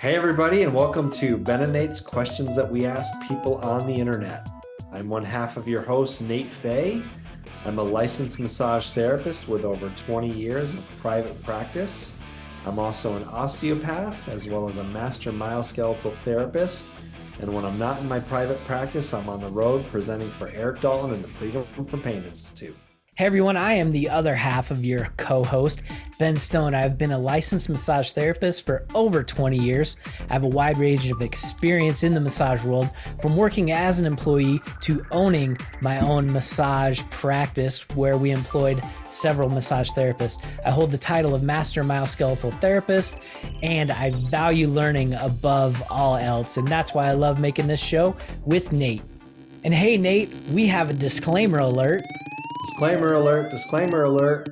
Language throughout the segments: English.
Hey, everybody, and welcome to Ben and Nate's Questions That We Ask People on the Internet. I'm one half of your host, Nate Fay. I'm a licensed massage therapist with over 20 years of private practice. I'm also an osteopath as well as a master myoskeletal therapist. And when I'm not in my private practice, I'm on the road presenting for Eric Dalton and the Freedom from Pain Institute. Hey everyone, I am the other half of your co-host, Ben Stone. I've been a licensed massage therapist for over 20 years. I have a wide range of experience in the massage world, from working as an employee to owning my own massage practice where we employed several massage therapists. I hold the title of Master Myoskeletal Therapist, and I value learning above all else, and that's why I love making this show with Nate. And hey Nate, we have a disclaimer alert. Disclaimer alert, disclaimer alert.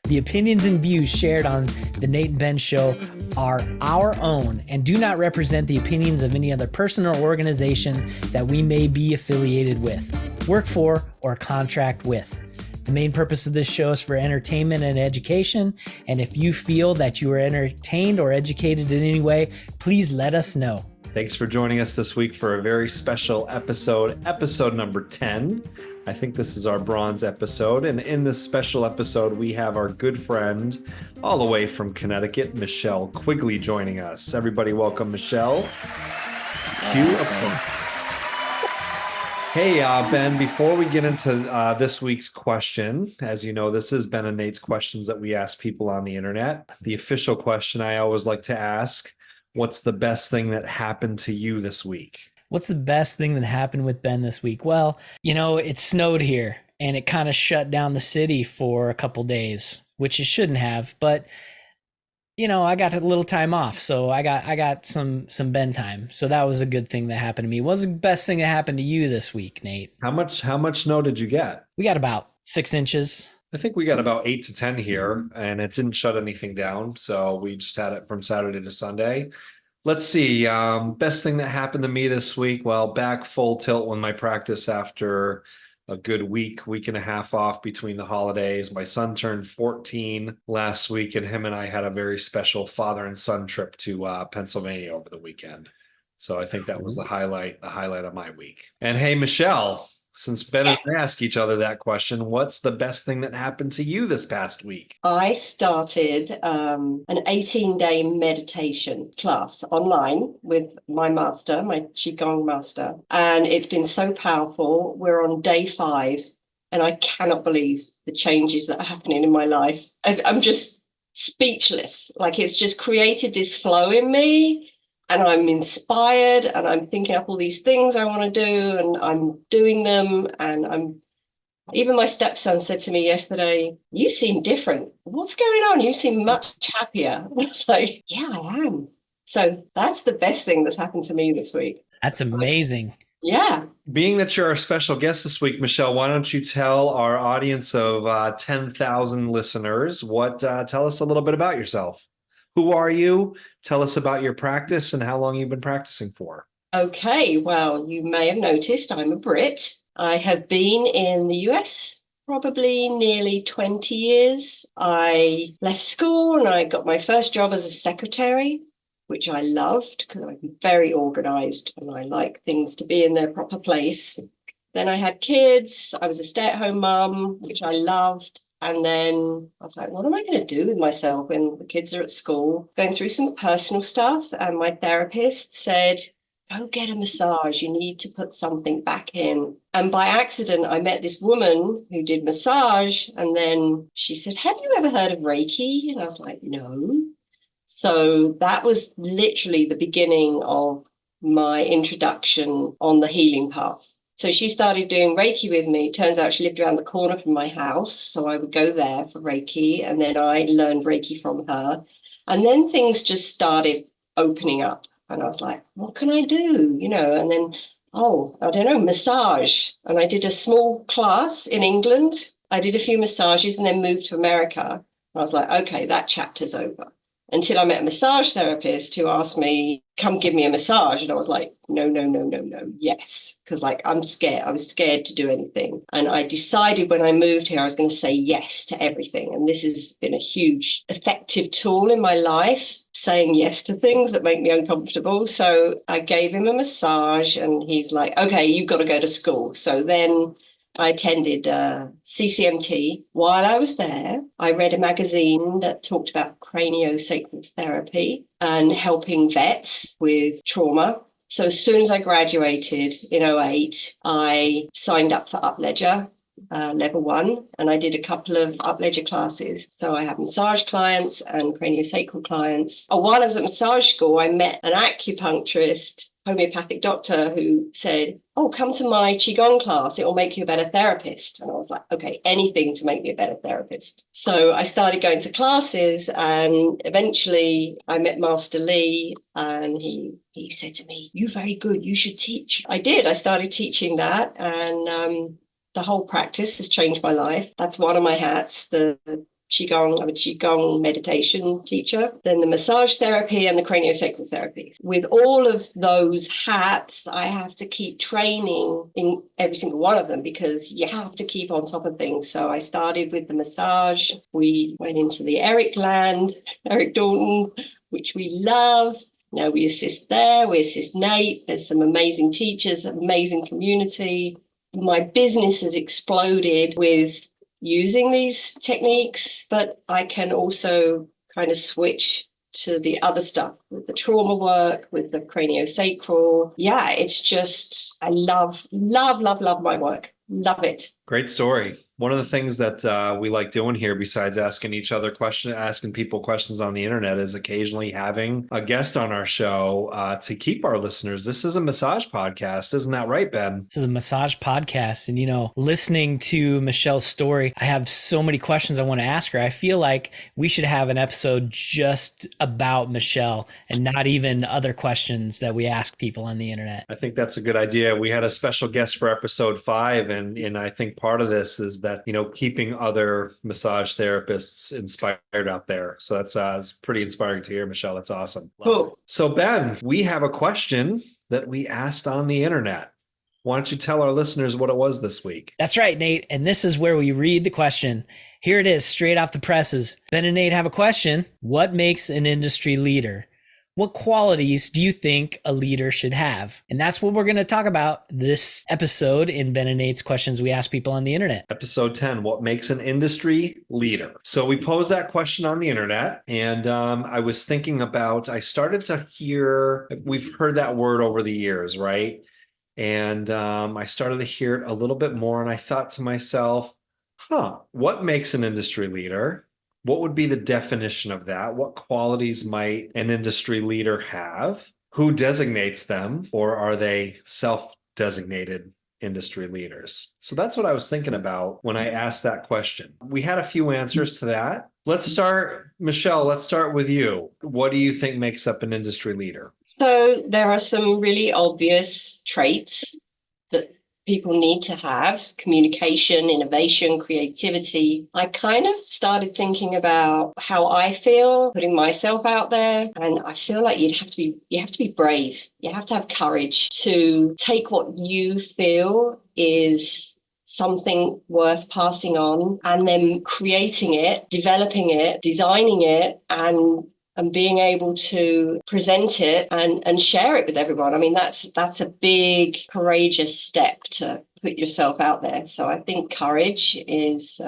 The opinions and views shared on the Nate and Ben Show are our own and do not represent the opinions of any other person or organization that we may be affiliated with, work for, or contract with. The main purpose of this show is for entertainment and education, and if you feel that you are entertained or educated in any way, please let us know. Thanks for joining us this week for a very special episode number 10. I think this is our bronze episode, and in this special episode, we have our good friend all the way from Connecticut, Michelle Quigley, joining us. Everybody welcome Michelle. Cue applause. Hey, Ben, before we get into this week's question, as you know, this is Ben and Nate's Questions That We Ask People on the Internet. The official question I always like to ask, what's the best thing that happened to you this week? What's the best thing that happened with Ben this week? Well, it snowed here and it kind of shut down the city for a couple days, which it shouldn't have. But, I got a little time off. So I got some Ben time. So that was a good thing that happened to me. What's the best thing that happened to you this week, Nate? How much snow did you get? We got about 6 inches. I think we got about 8 to 10 here, and it didn't shut anything down. So we just had it from Saturday to Sunday. Let's see. Best thing that happened to me this week. Well, back full tilt with my practice after a good week and a half off between the holidays. My son turned 14 last week, and him and I had a very special father and son trip to Pennsylvania over the weekend. So I think that was the highlight of my week. And hey, Michelle, since Ben and I ask each other that question, what's the best thing that happened to you this past week? I started an 18-day meditation class online with my master, my Qigong master, and it's been so powerful. We're on day 5, and I cannot believe the changes that are happening in my life. I'm just speechless. Like, it's just created this flow in me. And I'm inspired, and I'm thinking up all these things I want to do, and I'm doing them. And even my stepson said to me yesterday, "You seem different. What's going on? You seem much happier." And I was like, "Yeah, I am." So that's the best thing that's happened to me this week. That's amazing. Yeah. Being that you're our special guest this week, Michelle, why don't you tell our audience of 10,000 listeners tell us a little bit about yourself. Who are you? Tell us about your practice and how long you've been practicing for. Okay, well, you may have noticed I'm a Brit. I have been in the US probably nearly 20 years. I left school and I got my first job as a secretary, which I loved because I'm very organized and I like things to be in their proper place. Then I had kids. I was a stay-at-home mom, which I loved. And then I was like, what am I going to do with myself when the kids are at school? Going through some personal stuff. And my therapist said, go get a massage. You need to put something back in. And by accident, I met this woman who did massage. And then she said, have you ever heard of Reiki? And I was like, no. So that was literally the beginning of my introduction on the healing path. So she started doing Reiki with me. Turns out she lived around the corner from my house. So I would go there for Reiki. And then I learned Reiki from her. And then things just started opening up. And I was like, what can I do? And then, I don't know, massage. And I did a small class in England. I did a few massages and then moved to America. I was like, okay, that chapter's over. until I met a massage therapist who asked me, come give me a massage. And I was like, no, no, no, no, no, yes. Because like, I'm scared. I was scared to do anything. And I decided when I moved here, I was going to say yes to everything. And this has been a huge effective tool in my life, saying yes to things that make me uncomfortable. So I gave him a massage and he's like, okay, you've got to go to school. So then I attended CCMT. While I was there, I read a magazine that talked about craniosacral therapy and helping vets with trauma. So as soon as I graduated in '08, I signed up for Upledger level 1, and I did a couple of Upledger classes. So I have massage clients and craniosacral clients. While I was at massage school, I met an acupuncturist, homeopathic doctor, who said, oh, come to my Qigong class. It will make you a better therapist. And I was like, okay, anything to make me a better therapist. So I started going to classes, and eventually I met Master Lee, and he said to me, you're very good. You should teach. I did. I started teaching that, and the whole practice has changed my life. That's one of my hats, the Qigong. I'm a Qigong meditation teacher, then the massage therapy and the craniosacral therapy. With all of those hats, I have to keep training in every single one of them because you have to keep on top of things. So I started with the massage. We went into the Eric Dalton, which we love. Now we assist there, we assist Nate. There's some amazing teachers, amazing community. My business has exploded with using these techniques, but I can also kind of switch to the other stuff with the trauma work, with the craniosacral. Yeah, it's just, I love my work. Love it. Great story. One of the things that we like doing here, besides asking people questions on the internet, is occasionally having a guest on our show to keep our listeners. This is a massage podcast, isn't that right, Ben? This is a massage podcast. And, listening to Michelle's story, I have so many questions I want to ask her. I feel like we should have an episode just about Michelle and not even other questions that we ask people on the internet. I think that's a good idea. We had a special guest for episode 5, and I think part of this is that, keeping other massage therapists inspired out there. So that's it's pretty inspiring to hear, Michelle. That's awesome. Cool. So Ben, we have a question that we asked on the internet. Why don't you tell our listeners what it was this week? That's right, Nate. And this is where we read the question. Here it is, straight off the presses. Ben and Nate have a question. What makes an industry leader? What qualities do you think a leader should have? And that's what we're going to talk about this episode in Ben and Nate's Questions We Ask People on the Internet. Episode 10, what makes an industry leader? So we posed that question on the internet, and I was thinking about, I started to hear, we've heard that word over the years, right? And I started to hear it a little bit more, and I thought to myself, what makes an industry leader? What would be the definition of that? What qualities might an industry leader have? Who designates them, or are they self-designated industry leaders? So that's what I was thinking about when I asked that question. We had a few answers to that. Michelle, let's start with you. What do you think makes up an industry leader? So there are some really obvious traits that people need to have: communication, innovation, creativity. I kind of started thinking about how I feel, putting myself out there, and I feel like you have to be brave. You have to have courage to take what you feel is something worth passing on, and then creating it, developing it, designing it, and being able to present it and share it with everyone. I mean, that's a big, courageous step to put yourself out there. So I think courage is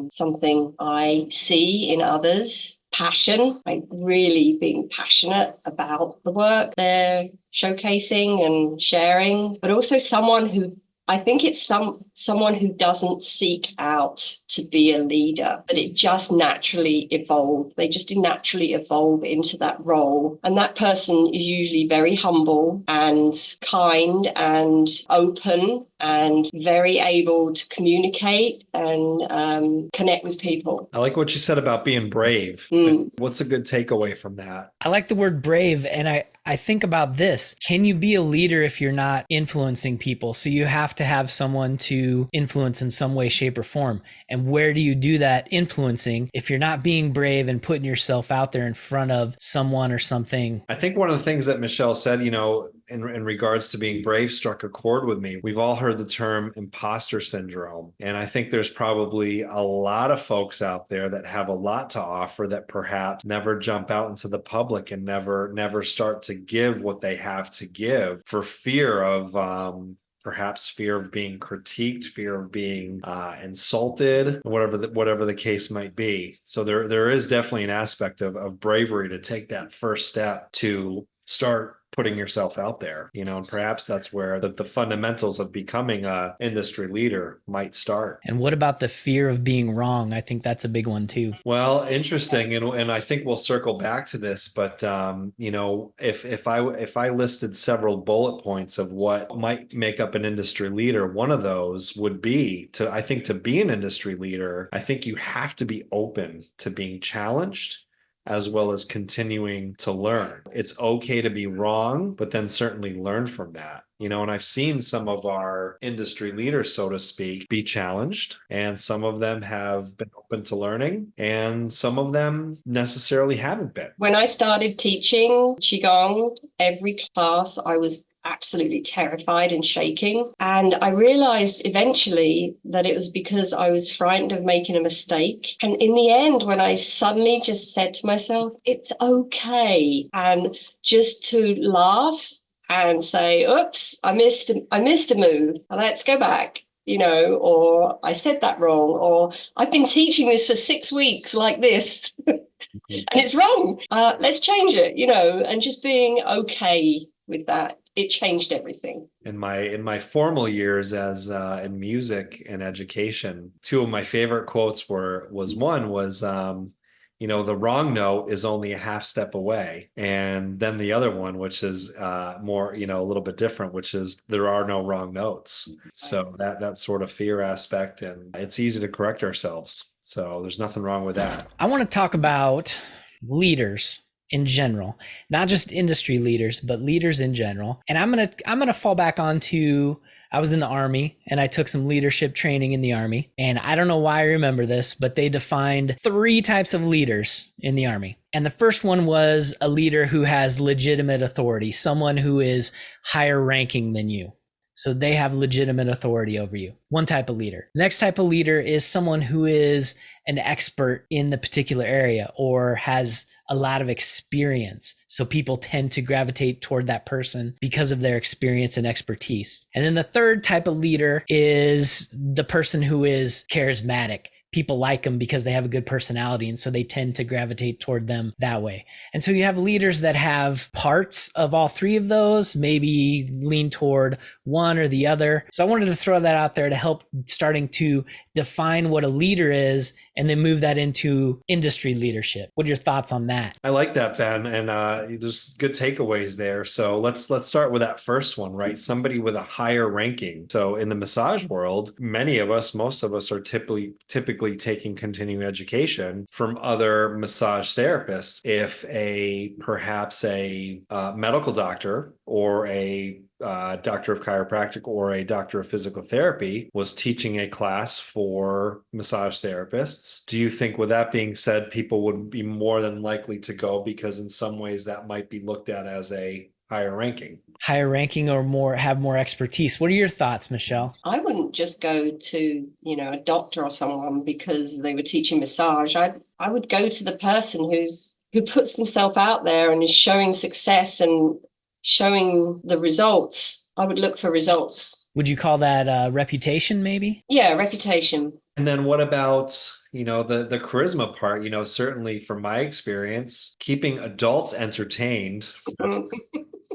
something I see in others. Passion, like really being passionate about the work they're showcasing and sharing, but also someone who, I think it's someone who doesn't seek out to be a leader, but it just naturally evolved. They just naturally evolve into that role. And that person is usually very humble and kind and open and very able to communicate and connect with people. I like what you said about being brave. Mm. What's a good takeaway from that? I like the word brave, and I think about this. Can you be a leader if you're not influencing people? So you have to have someone to influence in some way, shape, or form. And where do you do that influencing if you're not being brave and putting yourself out there in front of someone or something? I think one of the things that Michelle said, in regards to being brave struck a chord with me. We've all heard the term imposter syndrome. And I think there's probably a lot of folks out there that have a lot to offer that perhaps never jump out into the public and never start to give what they have to give for fear of perhaps fear of being critiqued, fear of being insulted, whatever the case might be. So there is definitely an aspect of bravery to take that first step to start putting yourself out there, and perhaps that's where the fundamentals of becoming a industry leader might start. And what about the fear of being wrong? I think that's a big one too. Well, interesting, and I think we'll circle back to this, but if I listed several bullet points of what might make up an industry leader, one of those would be to be an industry leader, I think you have to be open to being challenged as well as continuing to learn. It's okay to be wrong, but then certainly learn from that. And I've seen some of our industry leaders, so to speak, be challenged, and some of them have been open to learning, and some of them necessarily haven't been. When I started teaching Qigong, every class I was absolutely terrified and shaking. And I realized eventually that it was because I was frightened of making a mistake. And in the end, when I suddenly just said to myself, it's okay, and just to laugh and say, oops, I missed a move. Let's go back. Or I said that wrong, or I've been teaching this for 6 weeks like this. And it's wrong. Let's change it, and just being okay with that. It changed everything. In my formal years as in music and education, two of my favorite quotes was the wrong note is only a half step away. And then the other one, which is more, a little bit different, which is there are no wrong notes. So that sort of fear aspect, and it's easy to correct ourselves. So there's nothing wrong with that. I want to talk about leaders in general, not just industry leaders, but leaders in general. And I'm going to fall back onto, I was in the Army and I took some leadership training in the Army. And I don't know why I remember this, but they defined 3 types of leaders in the Army. And the first one was a leader who has legitimate authority, someone who is higher ranking than you. So they have legitimate authority over you. One type of leader. The next type of leader is someone who is an expert in the particular area or has a lot of experience. So people tend to gravitate toward that person because of their experience and expertise. And then the third type of leader is the person who is charismatic. People like them because they have a good personality, and so they tend to gravitate toward them that way. And so you have leaders that have parts of all 3 of those, maybe lean toward one or the other. So I wanted to throw that out there to help starting to define what a leader is and then move that into industry leadership. What are your thoughts on that? I like that, Ben, and there's good takeaways there. So let's start with that first one, right? Somebody with a higher ranking. So in the massage world, most of us are typically taking continuing education from other massage therapists. If perhaps a medical doctor or a doctor of chiropractic or a doctor of physical therapy was teaching a class for massage therapists, do you think, with that being said, people would be more than likely to go because in some ways that might be looked at as a higher ranking or have more expertise? What are your thoughts, Michelle? I wouldn't just go to, a doctor or someone because they were teaching massage. I would go to the person who puts themselves out there and is showing success and showing the results. I would look for results. Would you call that reputation, maybe? Yeah, reputation. And then what about, the charisma part? Certainly from my experience, keeping adults entertained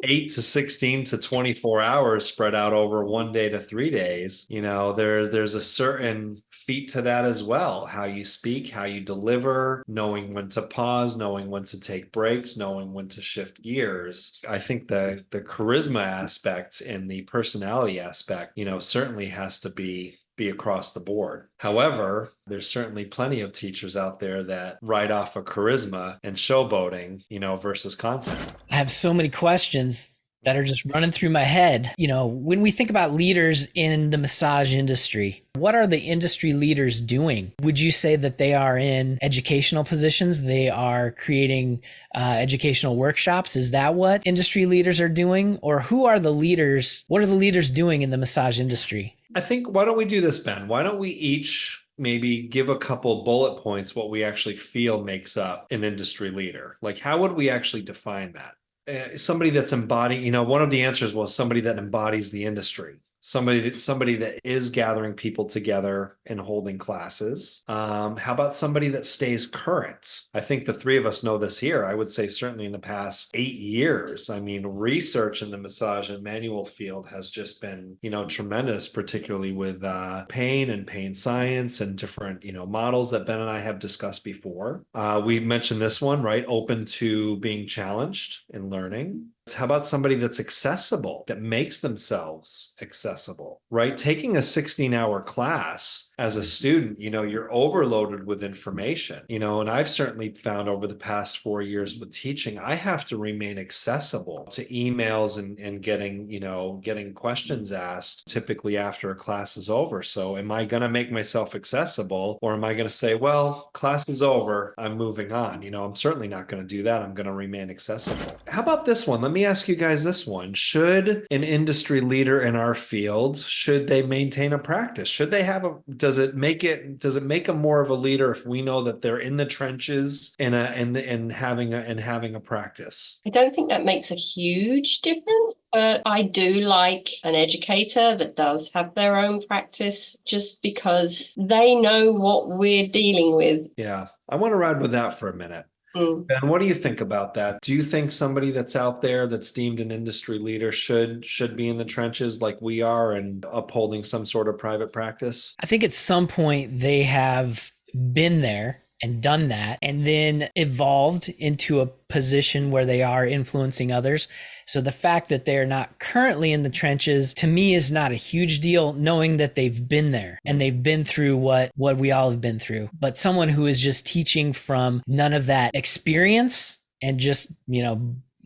8 to 16 to 24 hours spread out over 1 day to 3 days, there's a certain feat to that as well. How you speak, how you deliver, knowing when to pause, knowing when to take breaks, knowing when to shift gears. I think the charisma aspect and the personality aspect, certainly has to be across the board. However, there's certainly plenty of teachers out there that ride off of charisma and showboating, versus content. I have so many questions that are just running through my head. When we think about leaders in the massage industry, what are the industry leaders doing? Would you say that they are in educational positions? They are creating educational workshops? Is that what industry leaders are doing? Or who are the leaders? What are the leaders doing in the massage industry? I think, why don't we do this, Ben? Why don't we each maybe give a couple bullet points what we actually feel makes up an industry leader? Like, how would we actually define that? Somebody that's embodying, one of the answers was somebody that embodies the industry. Somebody that is gathering people together and holding classes. How about somebody that stays current? I think the three of us know this here. I would say certainly in the past 8 years, I mean, research in the massage and manual field has just been, tremendous, particularly with pain and pain science and different, models that Ben and I have discussed before. We mentioned this one, right? Open to being challenged and learning. How about somebody that's accessible, that makes themselves accessible, right? Taking a 16-hour class as a student, you're overloaded with information, and I've certainly found over the past 4 years with teaching, I have to remain accessible to emails and getting questions asked typically after a class is over. So am I going to make myself accessible, or am I going to say, well, class is over, I'm moving on? I'm certainly not going to do that. I'm going to remain accessible. How about this one? Let me ask you guys this one. Should an industry leader in our field, should they maintain a practice? Should they have does it make them more of a leader if we know that they're in the trenches and having a practice? I don't think that makes a huge difference, but I do like an educator that does have their own practice just because they know what we're dealing with. Yeah, I want to ride with that for a minute. Ben, what do you think about that? Do you think somebody that's out there that's deemed an industry leader should be in the trenches like we are and upholding some sort of private practice? I think at some point they have been there and done that and then evolved into a position where they are influencing others. So the fact that they're not currently in the trenches to me is not a huge deal, knowing that they've been there and they've been through what we all have been through. But someone who is just teaching from none of that experience and just,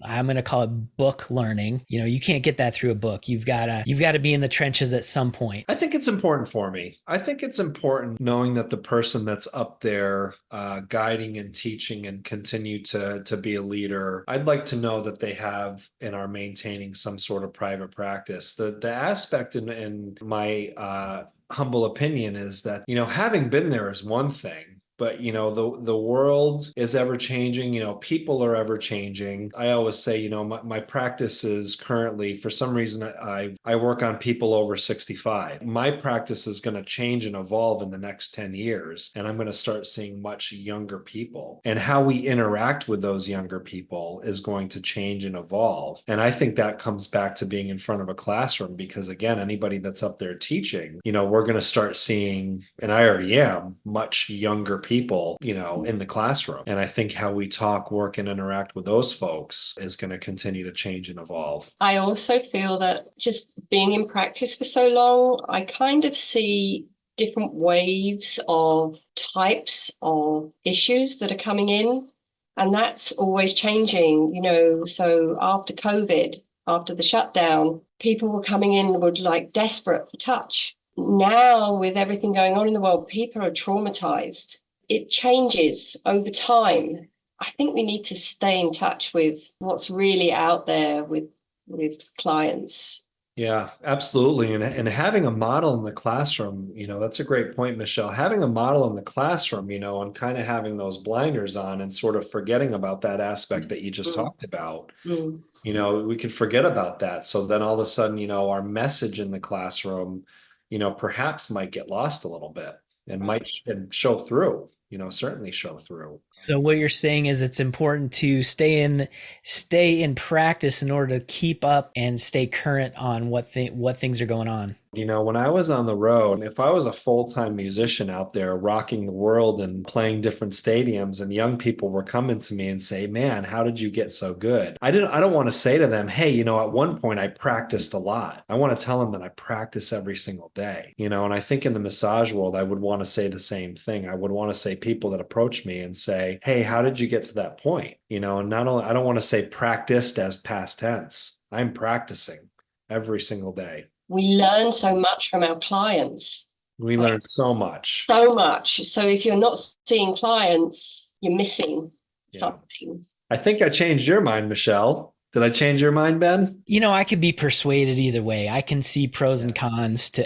I'm going to call it book learning. You can't get that through a book. You've got to be in the trenches at some point. I think it's important for me. I think it's important knowing that the person that's up there guiding and teaching and continue to be a leader, I'd like to know that they have and are maintaining some sort of private practice. The aspect in my humble opinion is that, having been there is one thing. But the world is ever changing. People are ever changing. I always say, my practice is currently, for some reason, I work on people over 65. My practice is going to change and evolve in the next 10 years, and I'm going to start seeing much younger people. And how we interact with those younger people is going to change and evolve. And I think that comes back to being in front of a classroom, because again, anybody that's up there teaching, we're going to start seeing, and I already am, much younger people, in the classroom. And I think how we talk, work, and interact with those folks is going to continue to change and evolve. I also feel that just being in practice for so long, I kind of see different waves of types of issues that are coming in. And that's always changing, So after COVID, after the shutdown, people were coming in with desperate for touch. Now, with everything going on in the world, people are traumatized. It changes over time. I think we need to stay in touch with what's really out there with clients. Yeah, absolutely. And having a model in the classroom, that's a great point, Michelle. Having a model in the classroom, and kind of having those blinders on and sort of forgetting about that aspect that you just talked about. We could forget about that. So then all of a sudden, our message in the classroom, perhaps might get lost a little bit and might show through. certainly show through. So what you're saying is it's important to stay in practice in order to keep up and stay current on what things are going on. When I was on the road, if I was a full-time musician out there rocking the world and playing different stadiums and young people were coming to me and say, "Man, how did you get so good?" I don't want to say to them, "Hey, at one point I practiced a lot." I want to tell them that I practice every single day. And I think in the massage world, I would want to say the same thing. I would want to say people that approach me and say, "Hey, how did you get to that point?" And not only I don't want to say practiced as past tense. I'm practicing every single day. We learn so much from our clients. We learn so much. So much. So if you're not seeing clients, you're missing something. I think I changed your mind, Michelle. Did I change your mind, Ben? I could be persuaded either way. I can see pros and cons to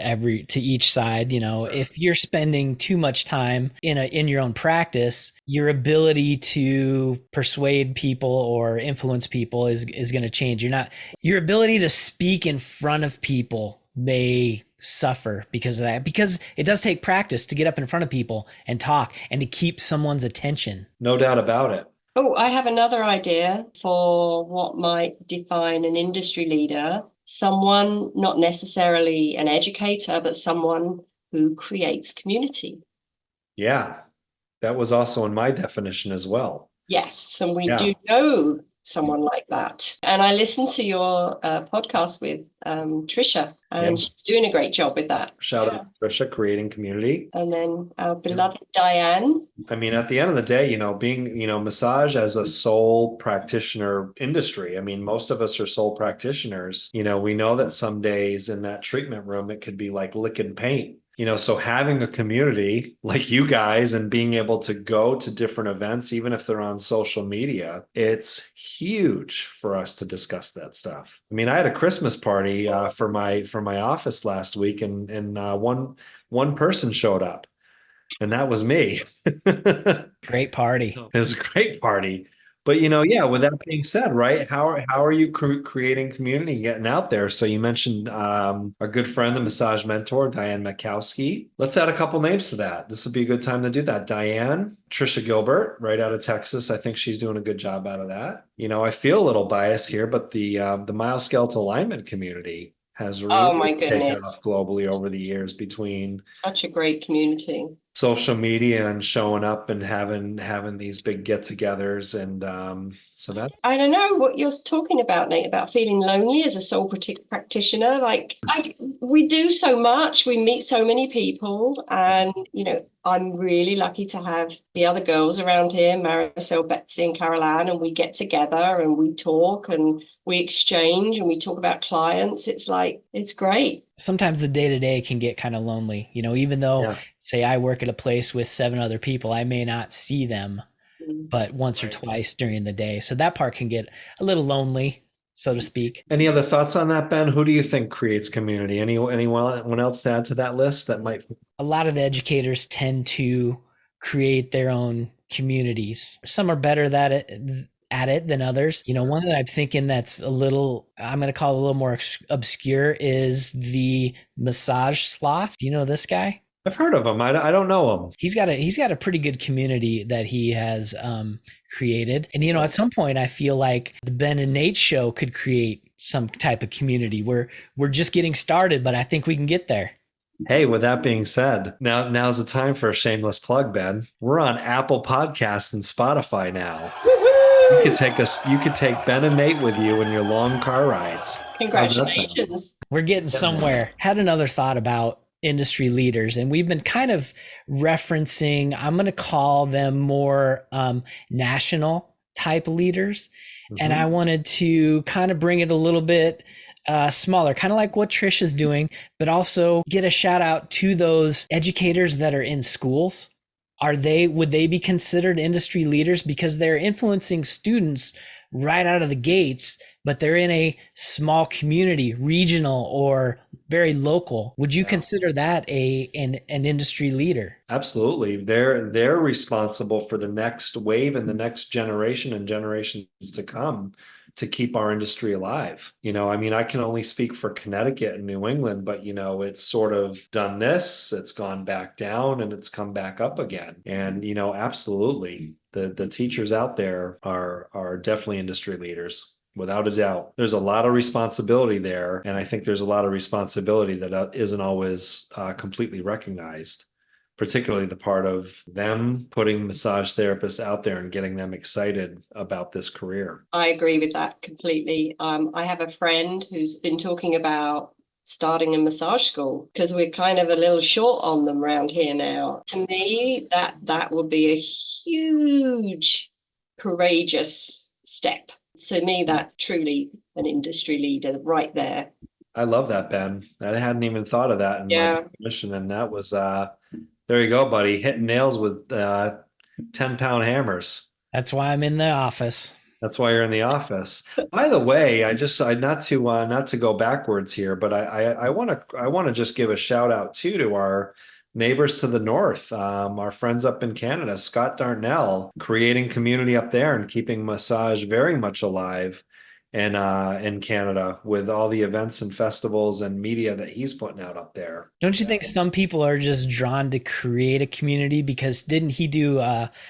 each side. Sure. If you're spending too much time in your own practice, your ability to persuade people or influence people is going to change. Your ability to speak in front of people may suffer because of that, because it does take practice to get up in front of people and talk and to keep someone's attention. No doubt about it. Oh, I have another idea for what might define an industry leader. Someone, not necessarily an educator, but someone who creates community. Yeah, that was also in my definition as well. Yes, and we do know someone like that. And I listened to your podcast with Trisha, and she's doing a great job with that. Shout out to Trisha, creating community. And then our beloved Diane. I mean, at the end of the day, being, massage as a sole practitioner industry. I mean, most of us are sole practitioners. We know that some days in that treatment room, it could be like licking paint. So having a community like you guys and being able to go to different events, even if they're on social media, it's huge for us to discuss that stuff. I mean, I had a Christmas party for my office last week, and one person showed up, and that was me. Great party. It was a great party. But with that being said, right? How are you creating community, getting out there? So you mentioned our good friend, the massage mentor, Diane Makowski. Let's add a couple names to that. This would be a good time to do that. Diane, Trisha Gilbert, right out of Texas. I think she's doing a good job out of that. I feel a little biased here, but the myoskeletal alignment community has really taken off globally over the years between such a great community. Social media and showing up and having these big get-togethers, and so that I don't know what you're talking about, Nate, about feeling lonely as a sole practitioner. We do so much, we meet so many people, and I'm really lucky to have the other girls around here, Marisol, Betsy, and Carol Ann, and we get together and we talk and we exchange and we talk about clients. It's great. Sometimes the day-to-day can get kind of lonely, even though say I work at a place with 7 other people, I may not see them but once or twice during the day. So that part can get a little lonely, so to speak. Any other thoughts on that, Ben? Who do you think creates community? Anyone else to add to that list that might? A lot of the educators tend to create their own communities. Some are better at it than others. One that I'm thinking that's I'm going to call it a little more obscure is the massage sloth. Do you know this guy? I've heard of him. I don't know him. He's got a pretty good community that he has created. And at some point I feel like the Ben and Nate show could create some type of community. We're just getting started, but I think we can get there. Hey, with that being said, now's the time for a shameless plug, Ben. We're on Apple Podcasts and Spotify now. You could take Ben and Nate with you in your long car rides. Congratulations. We're getting somewhere. Had another thought about industry leaders, and we've been kind of referencing, I'm going to call them more national type leaders. And I wanted to kind of bring it a little bit smaller, kind of like what Trish is doing, but also get a shout out to those educators that are in schools. Would they be considered industry leaders because they're influencing students right out of the gates, but they're in a small community, regional or very local? Would you consider that an industry leader? Absolutely. They're responsible for the next wave and the next generation and generations to come to keep our industry alive. I mean, I can only speak for Connecticut and New England, but it's sort of done this, it's gone back down and it's come back up again. And absolutely, the teachers out there are definitely industry leaders. Without a doubt, there's a lot of responsibility there. And I think there's a lot of responsibility that isn't always completely recognized, particularly the part of them putting massage therapists out there and getting them excited about this career. I agree with that completely. I have a friend who's been talking about starting a massage school because we're kind of a little short on them around here now. To me, that would be a huge, courageous step. To me, that's truly an industry leader right there. I love that, Ben. I hadn't even thought of that in my definition. And that was there you go, buddy. Hitting nails with 10-pound hammers. That's why I'm in the office. That's why you're in the office. By the way, I not to go backwards here, but I want to just give a shout out too to our neighbors to the north, our friends up in Canada, Scott Darnell, creating community up there and keeping massage very much alive in Canada with all the events and festivals and media that he's putting out up there. Don't you think some people are just drawn to create a community? Because didn't he do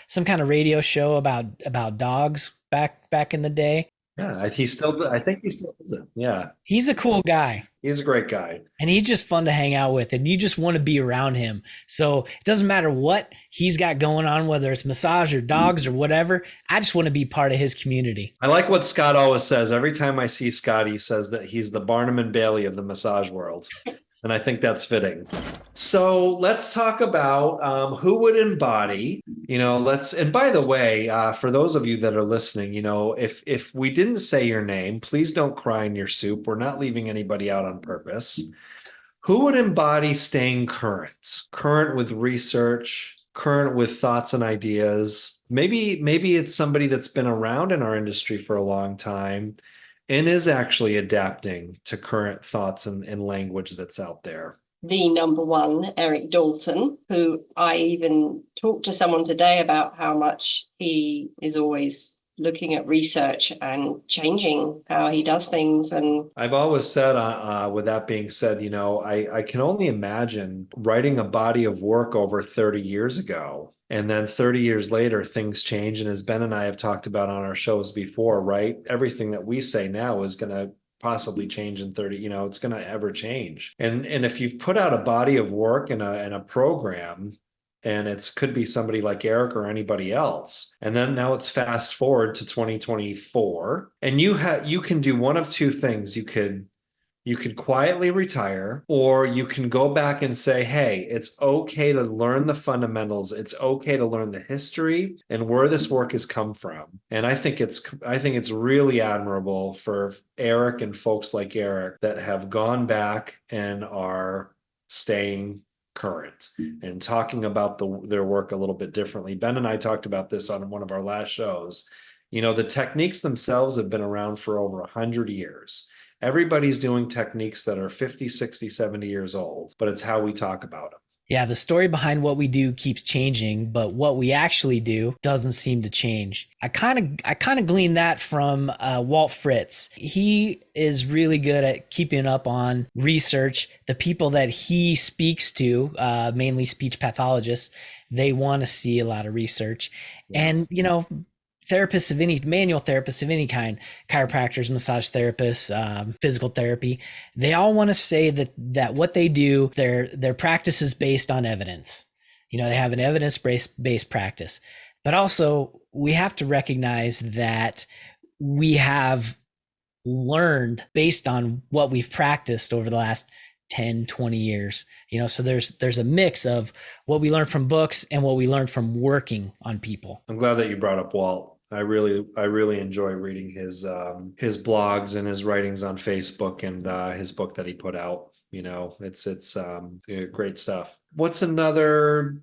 some kind of radio show about dogs back in the day? Yeah, I think he still does it. Yeah. He's a cool guy. He's a great guy. And he's just fun to hang out with, and you just want to be around him. So it doesn't matter what he's got going on, whether it's massage or dogs or whatever. I just want to be part of his community. I like what Scott always says. Every time I see Scott, he says that he's the Barnum and Bailey of the massage world. And I think that's fitting. So let's talk about who would embody, and by the way, for those of you that are listening, if we didn't say your name, please don't cry in your soup. We're not leaving anybody out on purpose. Who would embody staying current with research, current with thoughts and ideas? Maybe it's somebody that's been around in our industry for a long time and is actually adapting to current thoughts and language that's out there. The number one, Eric Dalton, who I even talked to someone today about how much he is always looking at research and changing how he does things. And I've always said, with that being said, I can only imagine writing a body of work over 30 years ago. And then 30 years later, things change. And as Ben and I have talked about on our shows before, right? Everything that we say now is going to possibly change in 30, it's going to ever change. And if you've put out a body of work and a program, and it could be somebody like Eric or anybody else. And then now it's fast forward to 2024, and you can do one of two things. You could quietly retire, or you can go back and say, hey, it's okay to learn the fundamentals. It's okay to learn the history and where this work has come from. And I think it's really admirable for Eric and folks like Eric that have gone back and are staying current and talking about their work a little bit differently. Ben and I talked about this on one of our last shows. The techniques themselves have been around for over 100 years. Everybody's doing techniques that are 50, 60, 70 years old, but it's how we talk about them. Yeah, the story behind what we do keeps changing, but what we actually do doesn't seem to change. I kind of glean that from Walt Fritz. He is really good at keeping up on research. The people that he speaks to, mainly speech pathologists, they want to see a lot of research. Yeah. And, manual therapists of any kind, chiropractors, massage therapists, physical therapy, they all want to say that what they do, their practice is based on evidence. They have an evidence-based practice. But also, we have to recognize that we have learned based on what we've practiced over the last 10, 20 years. So there's a mix of what we learned from books and what we learned from working on people. I'm glad that you brought up Walt. I really enjoy reading his blogs and his writings on Facebook and his book that he put out. It's great stuff. What's another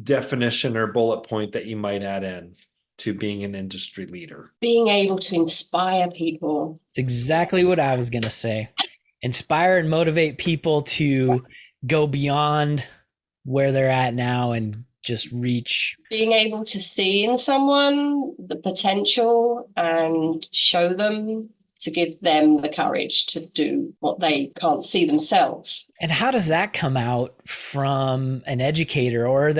definition or bullet point that you might add in to being an industry leader? Being able to inspire people. It's exactly what I was going to say. Inspire and motivate people to go beyond where they're at now and just reach? Being able to see in someone the potential and show them, to give them the courage to do what they can't see themselves. And how does that come out from an educator? Or is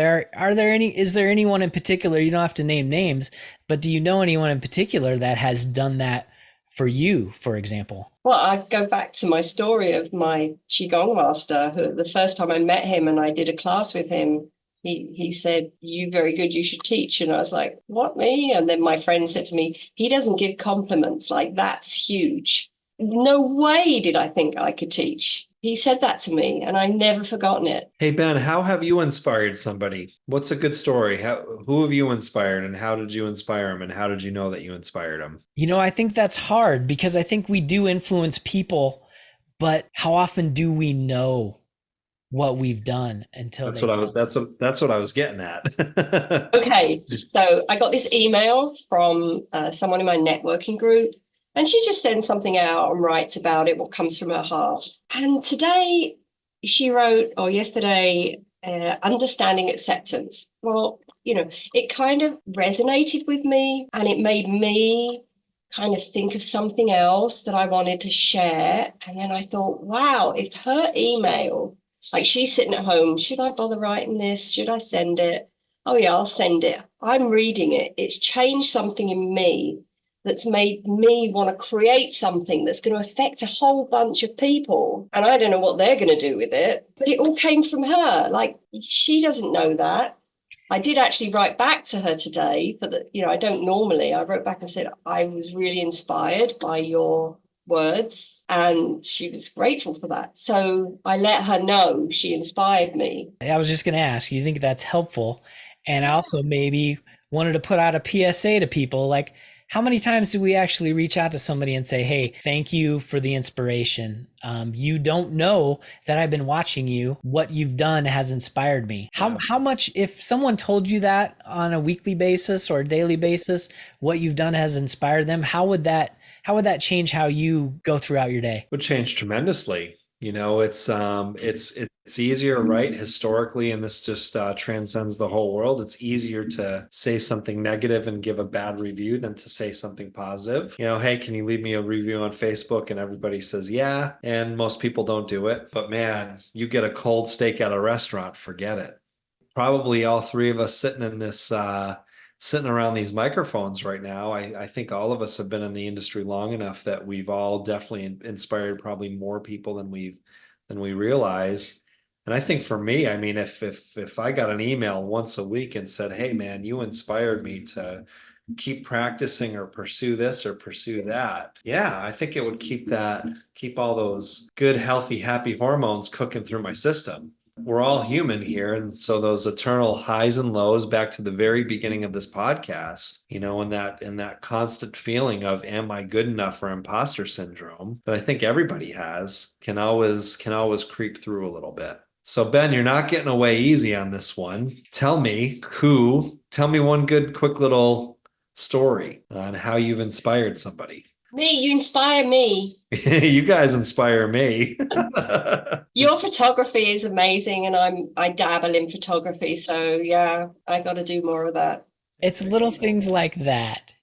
there anyone in particular, you don't have to name names, but do you know anyone in particular that has done that for you, for example? Well, I go back to my story of my Qigong master, who the first time I met him and I did a class with him, he said, "You very good, you should teach." And I was like, "What, me?" And then my friend said to me, "He doesn't give compliments, like that's huge." No way did I think I could teach. He said that to me and I've never forgotten it. Hey, Ben, how have you inspired somebody? What's a good story? Who have you inspired and how did you inspire them and how did you know that you inspired them? I think that's hard because I think we do influence people, but how often do we know what we've done until That's they what I tell was, us? that's what I was getting at. Okay, so I got this email from someone in my networking group, and she just sends something out and writes about it, what comes from her heart. And today she wrote, or yesterday, understanding acceptance. Well, it kind of resonated with me, and it made me kind of think of something else that I wanted to share. And then I thought, wow, if her email, like she's sitting at home, should I bother writing this? Should I send it? Oh, yeah, I'll send it. I'm reading it. It's changed something in me that's made me want to create something that's going to affect a whole bunch of people. And I don't know what they're going to do with it, but it all came from her. Like, she doesn't know that. I did actually write back to her today, but I don't normally. I wrote back and said, I was really inspired by your words, and she was grateful for that. So I let her know she inspired me. I was just going to ask, you think that's helpful? And I Yeah. also maybe wanted to put out a PSA to people like, how many times do we actually reach out to somebody and say, hey, thank you for the inspiration? You don't know that I've been watching you. What you've done has inspired me. Yeah. How much, if someone told you that on a weekly basis or a daily basis, what you've done has inspired them, how would that change how you go throughout your day? Would change tremendously. It's easier, right? Historically, and this just transcends the whole world. It's easier to say something negative and give a bad review than to say something positive. Hey, can you leave me a review on Facebook? And everybody says yeah, and most people don't do it. But man, you get a cold steak at a restaurant, forget it. Probably all three of us sitting around these microphones right now. I think all of us have been in the industry long enough that we've all definitely inspired probably more people than we realize. And I think for me, I mean, if I got an email once a week and said, "Hey man, you inspired me to keep practicing or pursue this or pursue that," yeah, I think it would keep all those good, healthy, happy hormones cooking through my system. We're all human here. And so those eternal highs and lows, back to the very beginning of this podcast, and that constant feeling of am I good enough for imposter syndrome that I think everybody has can always creep through a little bit. So Ben, you're not getting away easy on this one. Tell me one good quick little story on how you've inspired somebody. Me, you inspire me. You guys inspire me. Your photography is amazing, and I dabble in photography, so yeah, I got to do more of that. It's little things like that.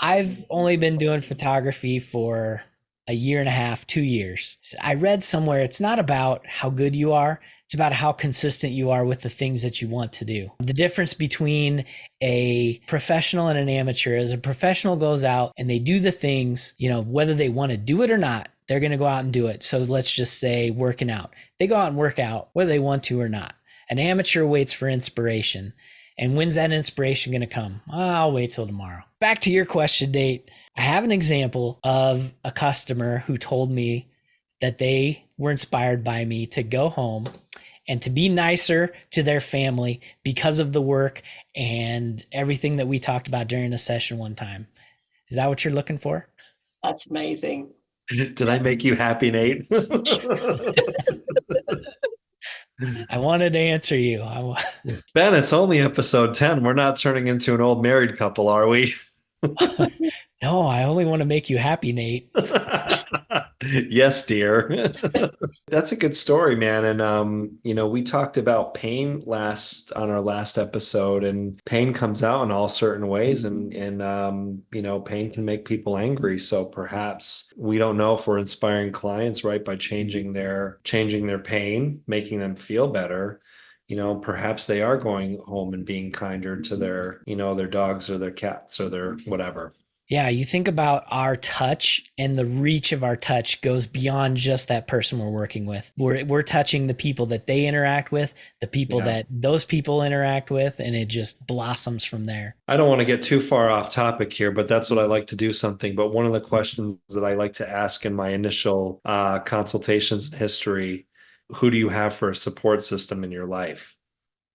I've only been doing photography for a year and a half, 2 years. I read somewhere it's not about how good you are, it's about how consistent you are with the things that you want to do. The difference between a professional and an amateur is a professional goes out and they do the things, whether they want to do it or not, they're going to go out and do it. So let's just say working out. They go out and work out whether they want to or not. An amateur waits for inspiration. And when's that inspiration going to come? I'll wait till tomorrow. Back to your question, Nate. I have an example of a customer who told me that they were inspired by me to go home and to be nicer to their family because of the work and everything that we talked about during the session one time. Is that what you're looking for? That's amazing. Did I make you happy, Nate? I wanted to answer you. Ben, it's only episode 10. We're not turning into an old married couple, are we? No, I only want to make you happy, Nate. Yes, dear. That's a good story, man. And we talked about pain on our last episode, and pain comes out in all certain ways, and pain can make people angry. So perhaps we don't know if we're inspiring clients, right, by changing their pain, making them feel better. Perhaps they are going home and being kinder to their dogs or their cats or their whatever. Yeah, you think about our touch, and the reach of our touch goes beyond just that person we're working with. We're touching the people that they interact with, the people Yeah. that those people interact with, and it just blossoms from there. I don't want to get too far off topic here, but that's what I like to do something. But one of the questions that I like to ask in my initial consultations in history, who do you have for a support system in your life?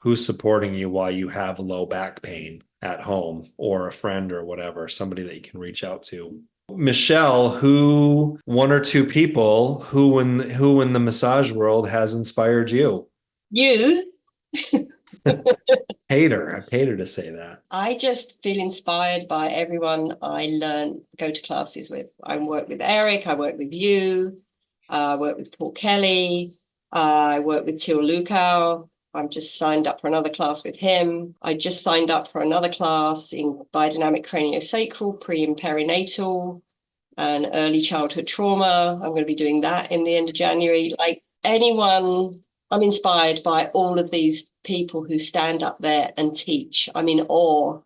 Who's supporting you while you have low back pain at home, or a friend or whatever, somebody that you can reach out to? Michelle, who one or two people who in the massage world has inspired you? You, I paid her to say that. I just feel inspired by everyone I go to classes with. I work with Eric, I work with you, I work with Paul Kelly, I work with Till Lukau. I'm just signed up for another class with him. I just signed up for another class in biodynamic craniosacral, pre and perinatal, and early childhood trauma. I'm going to be doing that in the end of January. Like anyone, I'm inspired by all of these people who stand up there and teach. I'm in awe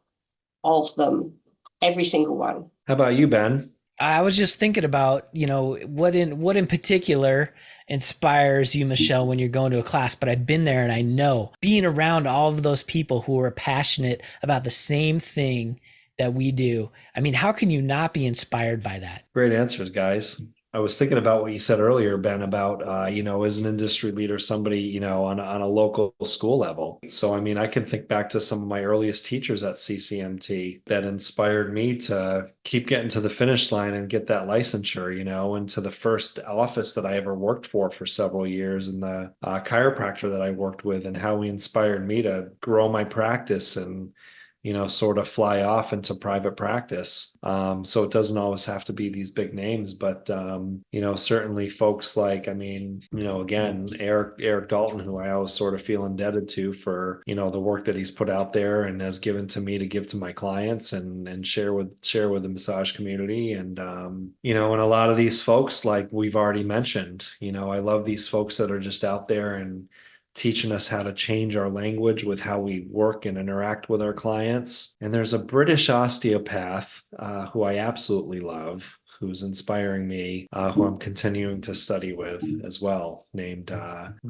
of them, every single one. How about you, Ben? I was just thinking about, what in particular inspires you, Michelle, when you're going to a class, but I've been there and I know being around all of those people who are passionate about the same thing that we do. I mean, how can you not be inspired by that? Great answers, guys. I was thinking about what you said earlier, Ben, about as an industry leader, somebody on a local school level. So I mean, I can think back to some of my earliest teachers at CCMT that inspired me to keep getting to the finish line and get that licensure. And to the first office that I ever worked for several years, and the chiropractor that I worked with, and how he inspired me to grow my practice and sort of fly off into private practice. So it doesn't always have to be these big names, but certainly folks like, again, Eric Dalton, who I always sort of feel indebted to for, the work that he's put out there and has given to me to give to my clients and share with the massage community. And and a lot of these folks, like we've already mentioned, I love these folks that are just out there and teaching us how to change our language with how we work and interact with our clients. And there's a British osteopath who I absolutely love, who's inspiring me, who I'm continuing to study with as well, named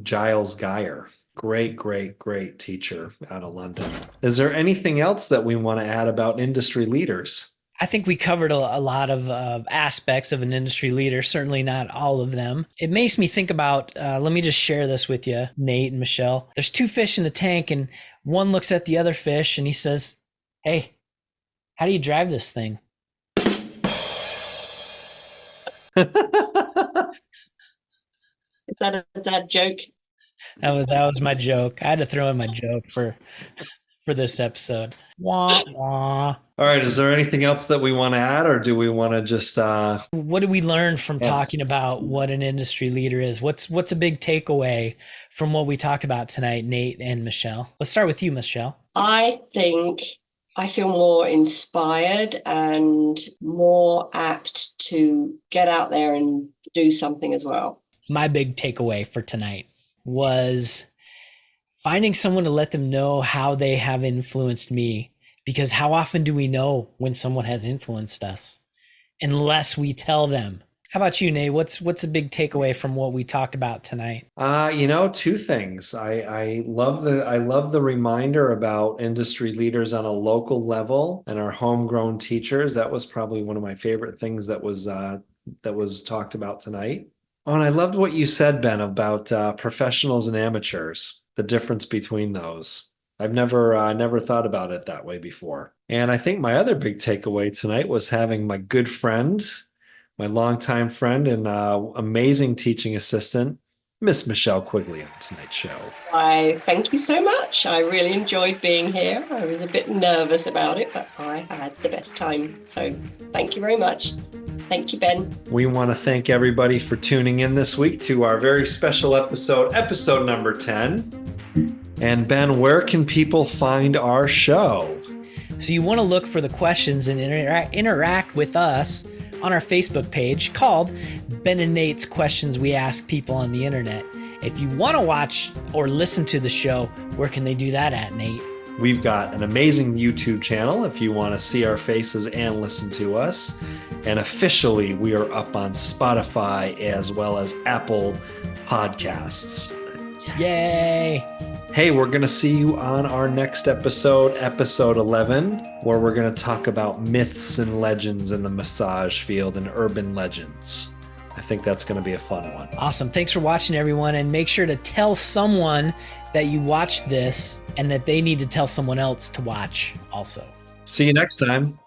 Giles Geyer. Great, great, great teacher out of London. Is there anything else that we want to add about industry leaders? I think we covered a lot of aspects of an industry leader, certainly not all of them. It makes me think about, let me just share this with you, Nate and Michelle. There's two fish in the tank, and one looks at the other fish and he says, "Hey, how do you drive this thing?" Is that a dad joke? That was my joke. I had to throw in my joke for this episode. Wah, wah. All right. Is there anything else that we want to add, or do we want to just What did we learn from Yes. talking about what an industry leader is? What's a big takeaway from what we talked about tonight, Nate and Michelle? Let's start with you, Michelle. I think I feel more inspired and more apt to get out there and do something as well. My big takeaway for tonight was finding someone to let them know how they have influenced me, because how often do we know when someone has influenced us unless we tell them? How about you, Nate? What's a big takeaway from what we talked about tonight? Two things. I love the reminder about industry leaders on a local level and our homegrown teachers. That was probably one of my favorite things that was talked about tonight. Oh, and I loved what you said, Ben, about professionals and amateurs, the difference between those. I've never thought about it that way before. And I think my other big takeaway tonight was having my good friend, my longtime friend and amazing teaching assistant, Miss Michelle Quigley, on tonight's show. I thank you so much. I really enjoyed being here. I was a bit nervous about it, but I had the best time. So thank you very much. Thank you, Ben. We want to thank everybody for tuning in this week to our very special episode number 10. And Ben, where can people find our show? So you want to look for the questions and interact with us on our Facebook page called Ben and Nate's Questions We Ask People on the Internet. If you want to watch or listen to the show, where can they do that at, Nate? We've got an amazing YouTube channel if you want to see our faces and listen to us. And officially, we are up on Spotify as well as Apple Podcasts. Yay! Hey, we're going to see you on our next episode 11, where we're going to talk about myths and legends in the massage field and urban legends. I think that's going to be a fun one. Awesome. Thanks for watching, everyone. And make sure to tell someone that you watched this and that they need to tell someone else to watch also. See you next time.